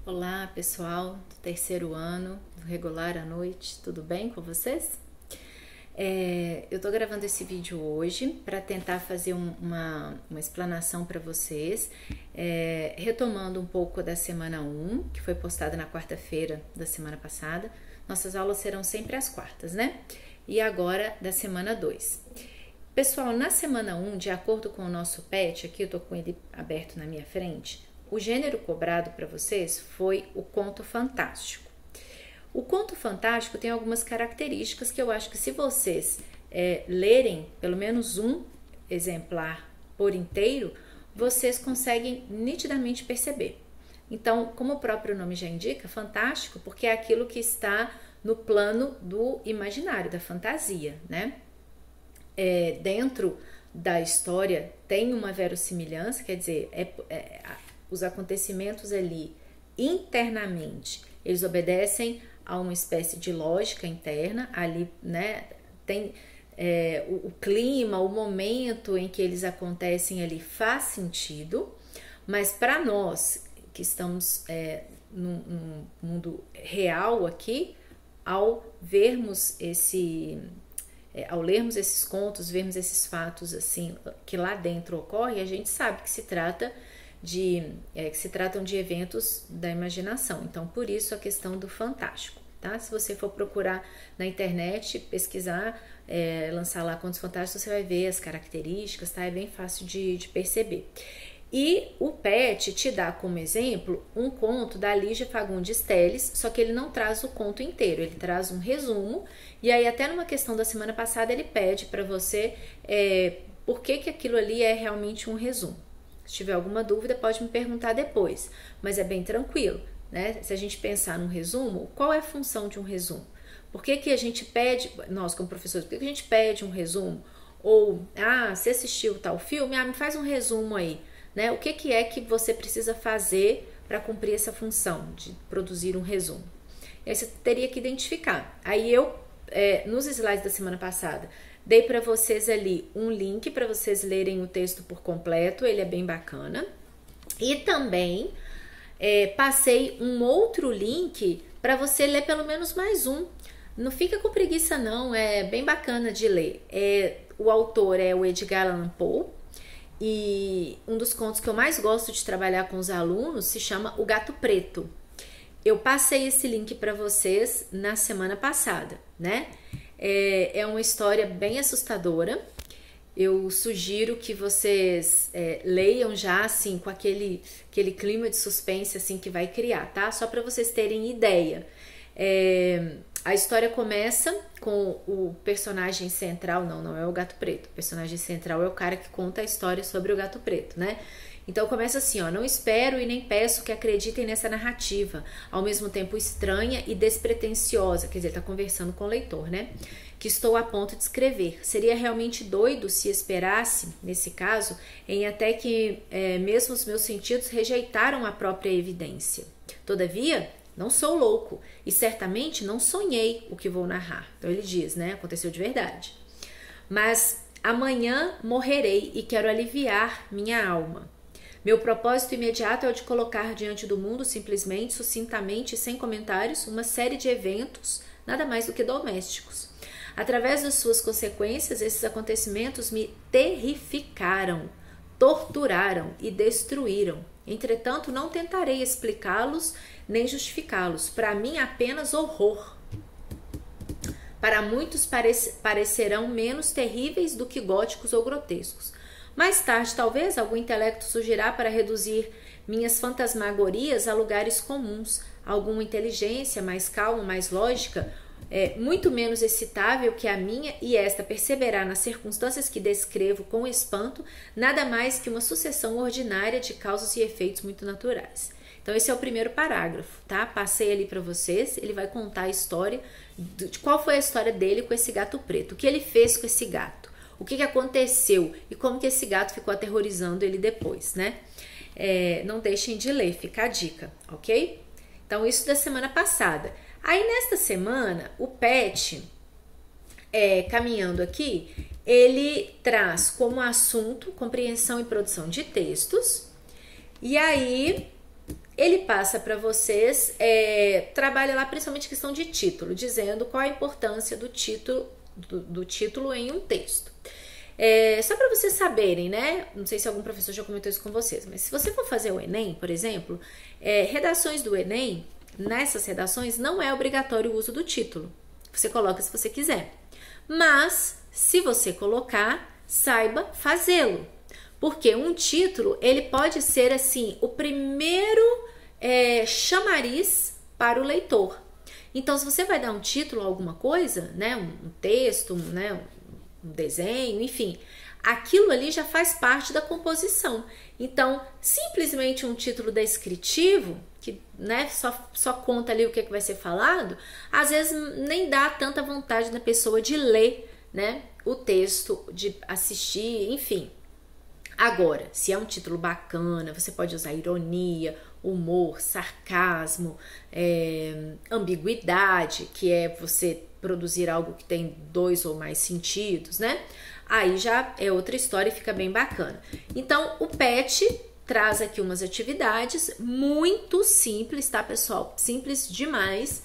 Olá, pessoal do terceiro ano, do regular à noite, tudo bem com vocês? Eu tô gravando esse vídeo hoje para tentar fazer uma explanação para vocês, retomando um pouco da semana 1, que foi postada na quarta-feira da semana passada. Nossas aulas serão sempre às quartas, né? E agora da semana 2. Pessoal, na semana 1, de acordo com o nosso PET, aqui eu tô com ele aberto na minha frente, o gênero cobrado para vocês foi o conto fantástico. O conto fantástico tem algumas características que eu acho que se vocês lerem pelo menos um exemplar por inteiro, vocês conseguem nitidamente perceber. Então, como o próprio nome já indica, fantástico, porque é aquilo que está no plano do imaginário, da fantasia, né? Dentro da história tem uma verossimilhança, quer dizer, os acontecimentos ali internamente, eles obedecem a uma espécie de lógica interna, ali, né, tem o clima, o momento em que eles acontecem ali faz sentido, mas para nós que estamos num mundo real aqui, ao vermos ao lermos esses contos, vermos esses fatos assim que lá dentro ocorre, a gente sabe que se tratam de eventos da imaginação. Então, por isso a questão do fantástico, tá? Se você for procurar na internet, pesquisar, lançar lá contos fantásticos, você vai ver as características, tá? É bem fácil de perceber. E o PET te dá como exemplo um conto da Lígia Fagundes Telles, só que ele não traz o conto inteiro, ele traz um resumo, e aí até numa questão da semana passada ele pede para você por que aquilo ali é realmente um resumo. Se tiver alguma dúvida pode me perguntar depois, mas é bem tranquilo, né? Se a gente pensar num resumo, qual é a função de um resumo? Por que a gente pede, nós como professores, por que a gente pede um resumo? Ou, você assistiu tal filme? Me faz um resumo aí. Né? O que é que você precisa fazer para cumprir essa função de produzir um resumo? E aí você teria que identificar. Aí eu, nos slides da semana passada, dei para vocês ali um link para vocês lerem o texto por completo, ele é bem bacana. E também passei um outro link para você ler pelo menos mais um. Não fica com preguiça não, é bem bacana de ler. O autor é o Edgar Allan Poe, e um dos contos que eu mais gosto de trabalhar com os alunos se chama O Gato Preto. Eu passei esse link para vocês na semana passada, né? É uma história bem assustadora. Eu sugiro que vocês leiam já assim com aquele clima de suspense assim que vai criar, tá? Só para vocês terem ideia. A história começa com o personagem central, não é o Gato Preto. O personagem central é o cara que conta a história sobre o Gato Preto, né? Então começa assim, não espero e nem peço que acreditem nessa narrativa, ao mesmo tempo estranha e despretensiosa, quer dizer, ele tá conversando com o leitor, né? Que estou a ponto de escrever. Seria realmente doido se esperasse, nesse caso, em até que mesmo os meus sentidos rejeitaram a própria evidência. Todavia, não sou louco e certamente não sonhei o que vou narrar. Então ele diz, né? Aconteceu de verdade. Mas amanhã morrerei e quero aliviar minha alma. Meu propósito imediato é o de colocar diante do mundo, simplesmente, sucintamente e sem comentários, uma série de eventos, nada mais do que domésticos. Através das suas consequências, esses acontecimentos me terrificaram, torturaram e destruíram. Entretanto, não tentarei explicá-los nem justificá-los. Para mim, apenas horror. Para muitos parecerão menos terríveis do que góticos ou grotescos. Mais tarde, talvez, algum intelecto surgirá para reduzir minhas fantasmagorias a lugares comuns. Alguma inteligência mais calma, mais lógica, muito menos excitável que a minha, e esta perceberá nas circunstâncias que descrevo com espanto nada mais que uma sucessão ordinária de causas e efeitos muito naturais. Então esse é o primeiro parágrafo, tá? Passei ali para vocês, ele vai contar a história, de qual foi a história dele com esse gato preto, o que ele fez com esse gato, o que aconteceu e como que esse gato ficou aterrorizando ele depois, né? Não deixem de ler, fica a dica, ok? Então isso da semana passada. Aí nesta semana, o PET, caminhando aqui, ele traz como assunto compreensão e produção de textos. E aí ele passa para vocês, trabalha lá principalmente questão de título, dizendo qual a importância do título em um texto. Só para vocês saberem, né? Não sei se algum professor já comentou isso com vocês, mas se você for fazer o Enem, por exemplo, redações do Enem, nessas redações não é obrigatório o uso do título. Você coloca se você quiser. Mas, se você colocar, saiba fazê-lo. Porque um título, ele pode ser, assim, o primeiro chamariz para o leitor. Então, se você vai dar um título a alguma coisa, né, um texto, né, um desenho, enfim, aquilo ali já faz parte da composição. Então, simplesmente um título descritivo, que, né, só conta ali o que vai ser falado, às vezes nem dá tanta vontade da pessoa de ler, né, o texto, de assistir, enfim. Agora, se é um título bacana, você pode usar ironia, humor, sarcasmo, ambiguidade, que é você produzir algo que tem 2 ou mais sentidos, né? Aí já é outra história e fica bem bacana. Então, o PET traz aqui umas atividades muito simples, tá, pessoal? Simples demais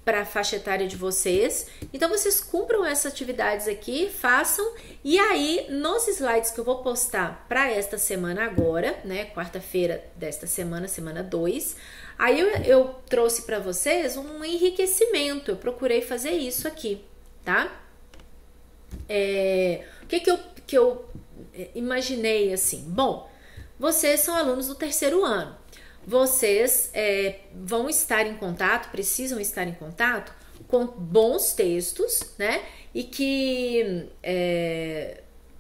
para a faixa etária de vocês. Então, vocês cumpram essas atividades aqui, façam. E aí, nos slides que eu vou postar para esta semana agora, né, quarta-feira desta semana, semana 2, aí eu trouxe para vocês um enriquecimento. Eu procurei fazer isso aqui, tá? O que eu imaginei assim? Bom, vocês são alunos do 3º ano. Vocês vão estar em contato, precisam estar em contato com bons textos, né? E que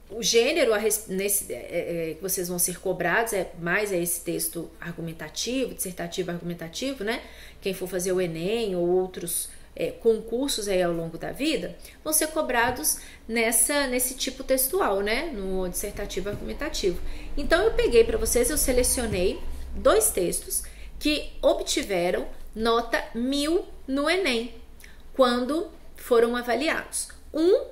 o gênero que vocês vão ser cobrados mais esse texto argumentativo, dissertativo argumentativo, né? Quem for fazer o Enem ou outros concursos aí ao longo da vida, vão ser cobrados nesse tipo textual, né? No dissertativo argumentativo. Então, eu peguei para vocês, eu selecionei 2 textos que obtiveram nota 1000 no Enem, quando foram avaliados. Um,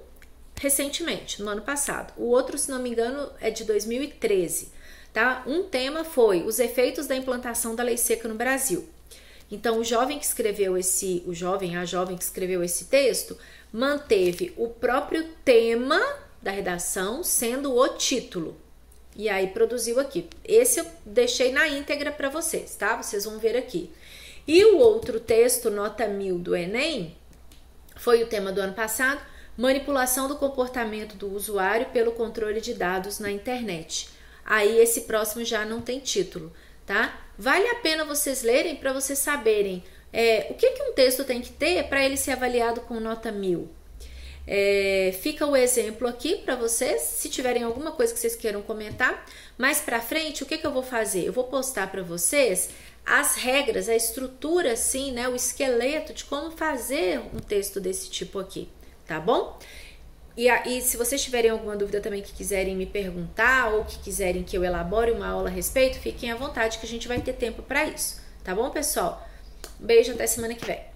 recentemente, no ano passado. O outro, se não me engano, é de 2013, tá? Um tema foi os efeitos da implantação da lei seca no Brasil. Então, a jovem que escreveu esse texto manteve o próprio tema da redação sendo o título. E aí produziu aqui. Esse eu deixei na íntegra para vocês, tá? Vocês vão ver aqui. E o outro texto, nota 1000 do Enem, foi o tema do ano passado, manipulação do comportamento do usuário pelo controle de dados na internet. Aí esse próximo já não tem título, tá? Vale a pena vocês lerem para vocês saberem o que um texto tem que ter para ele ser avaliado com nota 1000. Fica o exemplo aqui para vocês, se tiverem alguma coisa que vocês queiram comentar. Mais para frente, o que eu vou fazer? Eu vou postar para vocês as regras, a estrutura assim, né, o esqueleto de como fazer um texto desse tipo aqui, tá bom? E se vocês tiverem alguma dúvida também que quiserem me perguntar ou que quiserem que eu elabore uma aula a respeito, fiquem à vontade que a gente vai ter tempo para isso, tá bom, pessoal? Um beijo, até semana que vem.